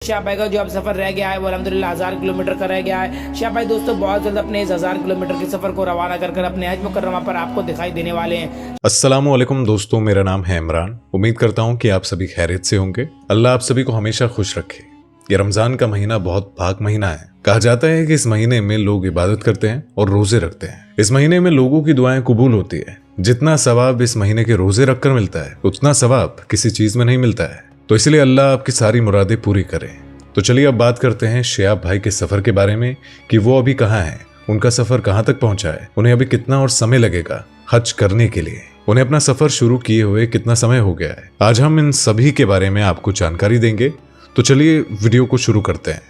शाह भाई का जो अब सफर रह गया है वो अल्हम्दुलिल्लाह 1000 किलोमीटर का रह गया है। शाह भाई दोस्तों बहुत जल्द अपने इस 1000 किलोमीटर के सफर को रवाना कर हज मुकर्रमा पर आपको दिखाई देने वाले हैं। अस्सलामु अलैकुम दोस्तों, मेरा नाम है इमरान। उम्मीद करता हूँ कि आप सभी खैरियत से होंगे। अल्लाह आप सभी को हमेशा खुश रखे। ये रमजान का महीना बहुत पाक महीना है। कहा जाता है कि इस महीने में लोग इबादत करते हैं और रोजे रखते हैं। इस महीने में लोगों की दुआएं कबूल होती है। जितना सवाब इस महीने के रोजे रखकर मिलता है उतना सवाब किसी चीज में नहीं मिलता है। तो इसलिए अल्लाह आपकी सारी मुरादें पूरी करे। तो चलिए अब बात करते हैं शिहाब भाई के सफर के बारे में कि वो अभी कहाँ हैं, उनका सफर कहाँ तक पहुंचा है, उन्हें अभी कितना और समय लगेगा हज करने के लिए, उन्हें अपना सफर शुरू किए हुए कितना समय हो गया है। आज हम इन सभी के बारे में आपको जानकारी देंगे। तो चलिए वीडियो को शुरू करते हैं।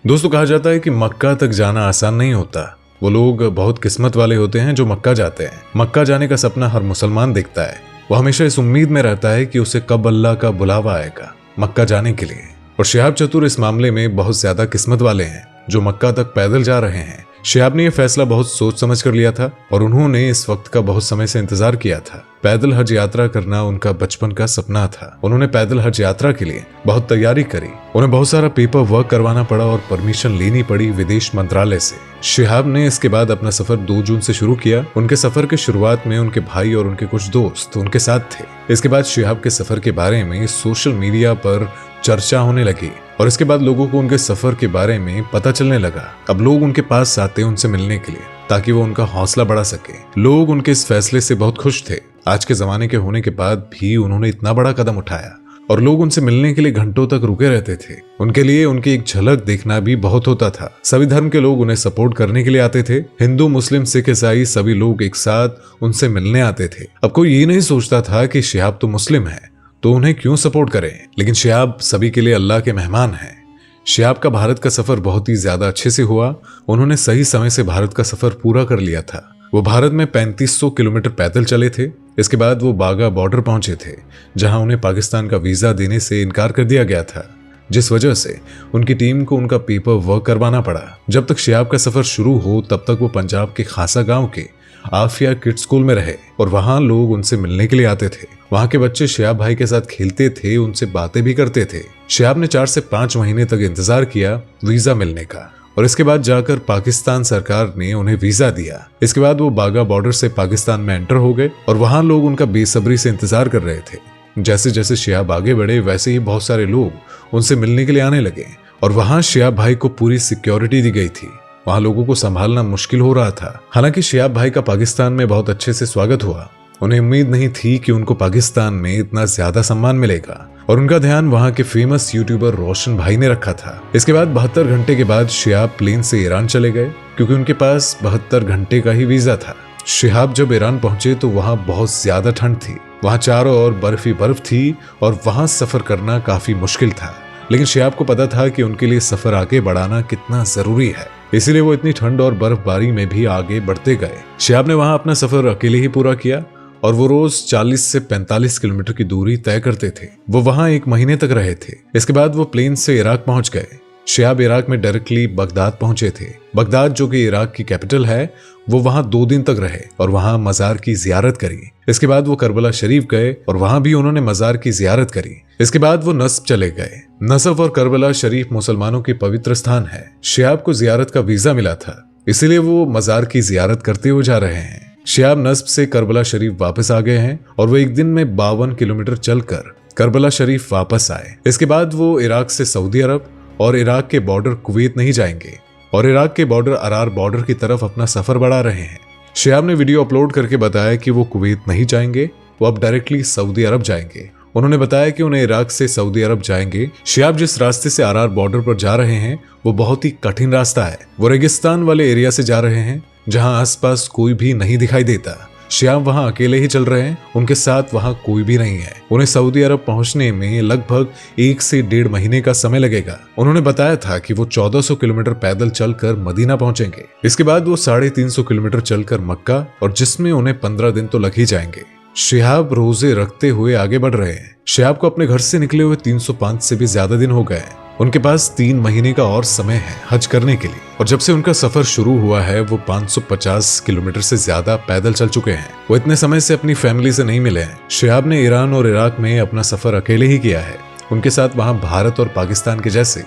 दोस्तों कहा जाता है कि मक्का तक जाना आसान नहीं होता। वो लोग बहुत किस्मत वाले होते हैं जो मक्का जाते हैं। मक्का जाने का सपना हर मुसलमान देखता है। वो हमेशा इस उम्मीद में रहता है कि उसे कब अल्लाह का बुलावा आएगा मक्का जाने के लिए। और शिहाब चतुर इस मामले में बहुत ज्यादा किस्मत वाले हैं जो मक्का तक पैदल जा रहे हैं। शिहाब ने यह फैसला बहुत सोच समझ कर लिया था और उन्होंने इस वक्त का बहुत समय से इंतजार किया था। पैदल हज यात्रा करना उनका बचपन का सपना था। उन्होंने पैदल हज यात्रा के लिए बहुत तैयारी करी। उन्हें बहुत सारा पेपर वर्क करवाना पड़ा और परमिशन लेनी पड़ी विदेश मंत्रालय से। शिहाब ने इसके बाद अपना सफर 2 जून से शुरू किया। उनके सफर के शुरुआत में उनके भाई और उनके कुछ दोस्त उनके साथ थे। इसके बाद शिहाब के सफर के बारे में सोशल मीडिया पर चर्चा होने लगी और इसके बाद लोगों को उनके सफर के बारे में पता चलने लगा। अब लोग उनके पास आते उनसे मिलने के लिए ताकि वो उनका हौसला बढ़ा सके। लोग उनके इस फैसले से बहुत खुश थे। आज के जमाने के होने के बाद भी उन्होंने इतना बड़ा कदम उठाया और लोग उनसे मिलने के लिए घंटों तक रुके रहते थे। उनके लिए उनकी एक झलक देखना भी बहुत होता था। सभी धर्म के लोग उन्हें सपोर्ट करने के लिए आते थे। हिंदू, मुस्लिम, सिख, ईसाई सभी लोग एक साथ उनसे मिलने आते थे। अब कोई ये नहीं सोचता था कि शिहाब तो मुस्लिम है तो उन्हें क्यों सपोर्ट करें, लेकिन शिहाब सभी के लिए अल्लाह के मेहमान हैं। शिहाब का भारत का सफर बहुत ही ज्यादा अच्छे से हुआ। उन्होंने सही समय से भारत का सफर पूरा कर लिया था। वो भारत में 3500 किलोमीटर पैदल चले थे। इसके बाद वो बागा बॉर्डर पहुंचे थे जहां उन्हें पाकिस्तान का वीजा देने से इनकार कर दिया गया था, जिस वजह से उनकी टीम को उनका पेपर वर्क करवाना पड़ा। जब तक शिहाब का सफर शुरू हो तब तक वो पंजाब के खासा गांव के आफिया किड्स स्कूल में रहे और वहां लोग उनसे मिलने के लिए आते थे। वहां के बच्चे शिहाब भाई के साथ खेलते थे, उनसे बातें भी करते थे। शिहाब ने 4 से 5 महीने तक इंतजार किया वीजा मिलने का और इसके बाद जाकर पाकिस्तान सरकार ने उन्हें वीजा दिया। इसके बाद वो बागा बॉर्डर से पाकिस्तान में एंटर हो गए और वहां लोग उनका बेसब्री से इंतजार कर रहे थे। जैसे जैसे शिहाब आगे बढ़े वैसे ही बहुत सारे लोग उनसे मिलने के लिए आने लगे और वहां शिहाब भाई को पूरी सिक्योरिटी दी गई थी। वहां लोगों को संभालना मुश्किल हो रहा था। हालांकि शिहाब भाई का पाकिस्तान में बहुत अच्छे से स्वागत हुआ। उन्हें उम्मीद नहीं थी कि उनको पाकिस्तान में इतना ज्यादा सम्मान मिलेगा और उनका ध्यान वहां के फेमस यूट्यूबर रोशन भाई ने रखा था। इसके बाद 72 घंटे के बाद शिहाब प्लेन से ईरान चले गए क्योंकि उनके पास 72 घंटे का ही वीजा था। शिहाब जब ईरान पहुंचे तो वहां बहुत ज्यादा ठंड थी। वहां चारों ओर बर्फ ही बर्फ थी और वहां सफर करना काफी मुश्किल था। लेकिन शिहाब को पता था कि उनके लिए सफर आगे बढ़ाना कितना जरूरी है, इसीलिए वो इतनी ठंड और बर्फबारी में भी आगे बढ़ते गए। शिहाब ने वहां अपना सफर अकेले ही पूरा किया और वो रोज 40 से 45 किलोमीटर की दूरी तय करते थे। वो वहां 1 महीने तक रहे थे। इसके बाद वो प्लेन से इराक पहुंच गए। शिहाब इराक में डायरेक्टली बगदाद पहुंचे थे। बगदाद जो कि इराक की कैपिटल है, वो वहां 2 दिन तक रहे और वहां मजार की जियारत करी। इसके बाद वो करबला शरीफ गए और वहां भी उन्होंने मजार की जियारत करी। इसके बाद वो नस्ब चले गए। नसफ और करबला शरीफ मुसलमानों के पवित्र स्थान है। शिहाब को जियारत का वीजा मिला था, इसीलिए वो मजार की जियारत करते हुए जा रहे हैं। शिहाब नस्ब से करबला शरीफ वापस आ गए हैं और वो एक दिन में 52 किलोमीटर चलकर करबला शरीफ वापस आए। इसके बाद वो इराक से सऊदी अरब और इराक के बॉर्डर कुवैत नहीं जाएंगे और इराक के बॉर्डर अरार बॉर्डर की तरफ अपना सफर बढ़ा रहे हैं। शिहाब ने वीडियो अपलोड करके बताया कि वो कुवैत नहीं जाएंगे, वो अब डायरेक्टली सऊदी अरब जाएंगे। उन्होंने बताया कि उन्हें इराक से सऊदी अरब जाएंगे। शिहाब जिस रास्ते से अरार बॉर्डर पर जा रहे हैं वो बहुत ही कठिन रास्ता है। वो रेगिस्तान वाले एरिया से जा रहे हैं जहां आसपास कोई भी नहीं दिखाई देता। शिहाब वहां अकेले ही चल रहे हैं, उनके साथ वहां कोई भी नहीं है। उन्हें सऊदी अरब पहुंचने में लगभग 1 से 1.5 महीने का समय लगेगा। उन्होंने बताया था कि वो 1400 किलोमीटर पैदल चलकर मदीना पहुंचेंगे। इसके बाद वो 350 किलोमीटर चलकर मक्का, और जिसमें उन्हें 15 दिन तो लग ही जाएंगे। शिहाब रोजे रखते हुए आगे बढ़ रहे हैं। शिहाब को अपने घर से निकले हुए 305 से भी ज्यादा दिन हो गए। उनके पास 3 महीने का और समय है हज करने के लिए, और जब से उनका सफर शुरू हुआ है वो 550 किलोमीटर से ज्यादा पैदल चल चुके हैं। वो इतने समय से अपनी फैमिली से नहीं मिले हैं। शिहाब ने ईरान और इराक में अपना सफर अकेले ही किया है। उनके साथ वहां भारत और पाकिस्तान के जैसे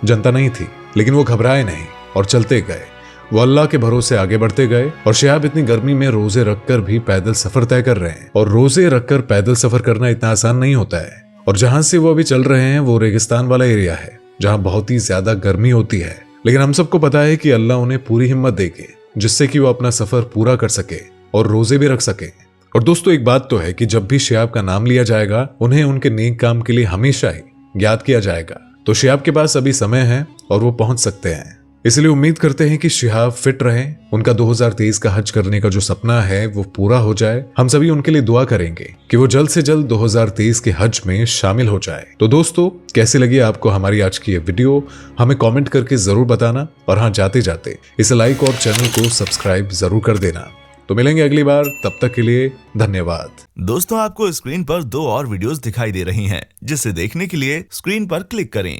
जनता नहीं थी, लेकिन वो घबराए नहीं और चलते गए। वो अल्लाह के भरोसे आगे बढ़ते गए। और शिहाब इतनी गर्मी में रोजे रखकर भी पैदल सफर तय कर रहे हैं। और रोजे रखकर पैदल सफर करना इतना आसान नहीं होता है। और जहां से वो अभी चल रहे हैं वो रेगिस्तान वाला एरिया है, जहां बहुत ही ज्यादा गर्मी होती है। लेकिन हम सबको पता है कि अल्लाह उन्हें पूरी हिम्मत देंगे, जिससे कि वो अपना सफर पूरा कर सके और रोजे भी रख सके। और दोस्तों, एक बात तो है कि जब भी शिहाब का नाम लिया जाएगा, उन्हें उनके नेक काम के लिए हमेशा ही याद किया जाएगा। तो शिहाब के पास अभी समय है और वो पहुंच सकते हैं। इसलिए उम्मीद करते हैं कि शिहाब फिट रहे, उनका 2023 का हज करने का जो सपना है वो पूरा हो जाए। हम सभी उनके लिए दुआ करेंगे कि वो जल्द से जल्द 2023 के हज में शामिल हो जाए। तो दोस्तों, कैसी लगी आपको हमारी आज की ये वीडियो, हमें कमेंट करके जरूर बताना। और हाँ, जाते जाते इसे लाइक और चैनल को सब्सक्राइब जरूर कर देना। तो मिलेंगे अगली बार, तब तक के लिए धन्यवाद। दोस्तों, आपको स्क्रीन पर 2 और वीडियोस दिखाई दे रही हैं, जिसे देखने के लिए स्क्रीन पर क्लिक करें।